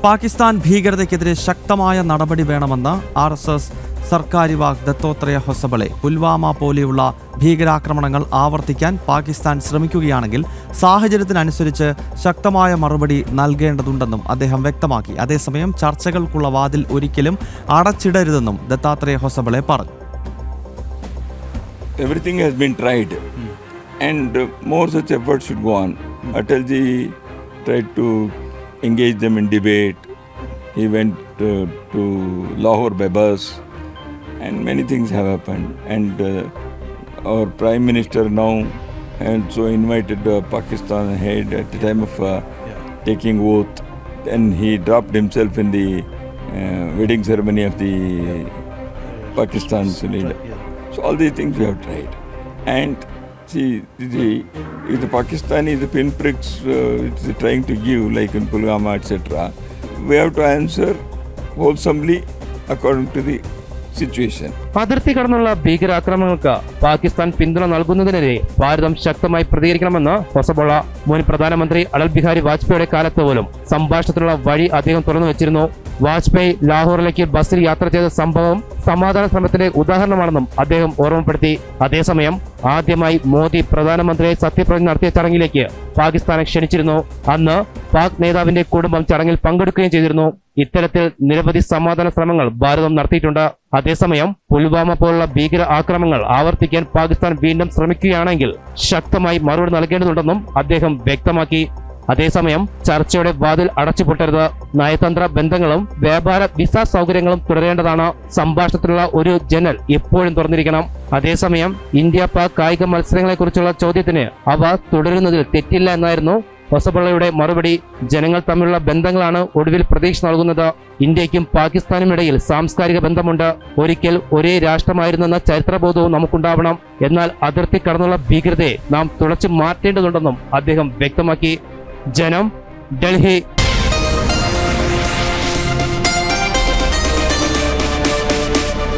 പാകിസ്ഥാൻ ഭീകരതയ്ക്കെതിരെ ശക്തമായ നടപടി വേണമെന്ന് RSS സർക്കാരി വാഗ് ദത്തോത്രയ ഹൊസബളെ. പുൽവാമ പോലെയുള്ള ഭീകരാക്രമണങ്ങൾ ആവർത്തിക്കാൻ പാകിസ്ഥാൻ ശ്രമിക്കുകയാണെങ്കിൽ സാഹചര്യത്തിനനുസരിച്ച് ശക്തമായ മറുപടി നൽകേണ്ടതുണ്ടെന്നും അദ്ദേഹം വ്യക്തമാക്കി. അതേസമയം ചർച്ചകൾക്കുള്ള വാതിൽ ഒരിക്കലും അടച്ചിടരുതെന്നും ദത്താത്രേയ ഹൊസബളെ പറഞ്ഞു. Everything has been tried and more such efforts should go on. Atalji tried to engage them in debate. He went to Lahore by bus and many things have happened. And our Prime Minister now also invited Pakistan head at the time of taking oath. Then he dropped himself in the wedding ceremony of the Pakistan's leader. So all these things we have tried. And see, if the Pakistani, the pinpricks it's trying to give, like in Pulwama, etc., we have to answer wholesomely according to the situation. അതിർത്തി കടന്നുള്ള ഭീകരാക്രമണങ്ങൾക്ക് പാകിസ്ഥാൻ പിന്തുണ നൽകുന്നതിനെതിരെ ഭാരതം ശക്തമായി പ്രതികരിക്കണമെന്ന് ഹൊസബള. മുൻ പ്രധാനമന്ത്രി അടൽ ബിഹാരി വാജ്പേയിയുടെ കാലത്ത് പോലും സംഭാഷണത്തിനുള്ള വഴി അദ്ദേഹം തുറന്നു വെച്ചിരുന്നു. വാജ്പേയി ലാഹോറിലേക്ക് ബസ്സിൽ യാത്ര ചെയ്ത സംഭവം സമാധാന ശ്രമത്തിന്റെ ഉദാഹരണമാണെന്നും അദ്ദേഹം ഓർമ്മപ്പെടുത്തി. അതേസമയം ആദ്യമായി മോദി പ്രധാനമന്ത്രിയെ സത്യപ്രതിജ്ഞ നടത്തിയ ചടങ്ങിലേക്ക് പാകിസ്ഥാനെ ക്ഷണിച്ചിരുന്നു. അന്ന് പാക് നേതാവിന്റെ കുടുംബം ചടങ്ങിൽ പങ്കെടുക്കുകയും ചെയ്തിരുന്നു. ഇത്തരത്തിൽ നിരവധി സമാധാന ശ്രമങ്ങൾ ഭാരതം നടത്തിയിട്ടുണ്ട്. അതേസമയം പുൽവാമ പോലുള്ള ഭീകര ആക്രമണങ്ങൾ ആവർത്തിക്കാൻ പാകിസ്ഥാൻ വീണ്ടും ശ്രമിക്കുകയാണെങ്കിൽ ശക്തമായി മറുപടി നൽകേണ്ടതുണ്ടെന്നും അദ്ദേഹം വ്യക്തമാക്കി. അതേസമയം ചർച്ചയുടെ വാതിൽ അടച്ചുപൂട്ടരുത്. നയതന്ത്ര ബന്ധങ്ങളും വ്യാപാര വിസ സൗകര്യങ്ങളും തുടരേണ്ടതാണ്. സംഭാഷണത്തിലുള്ള ഒരു ജനൽ എപ്പോഴും തുറന്നിരിക്കണം. അതേസമയം ഇന്ത്യ പാക് കായിക മത്സരങ്ങളെക്കുറിച്ചുള്ള ചോദ്യത്തിന് അവ തുടരുന്നതിൽ തെറ്റില്ല എന്നായിരുന്നു ഹൊസബളയുടെ മറുപടി. ജനങ്ങൾ തമ്മിലുള്ള ബന്ധങ്ങളാണ് ഒടുവിൽ പ്രതീക്ഷ നൽകുന്നത്. ഇന്ത്യക്കും പാകിസ്ഥാനും ഇടയിൽ സാംസ്കാരിക ബന്ധമുണ്ട്. ഒരിക്കൽ ഒരേ രാഷ്ട്രമായിരുന്നെന്ന ചരിത്രബോധവും നമുക്കുണ്ടാവണം. എന്നാൽ അതിർത്തി കടന്നുള്ള ഭീകരതയെ നാം തുളച്ചു മാറ്റേണ്ടതുണ്ടെന്നും അദ്ദേഹം വ്യക്തമാക്കി. ജനം, ഡൽഹി.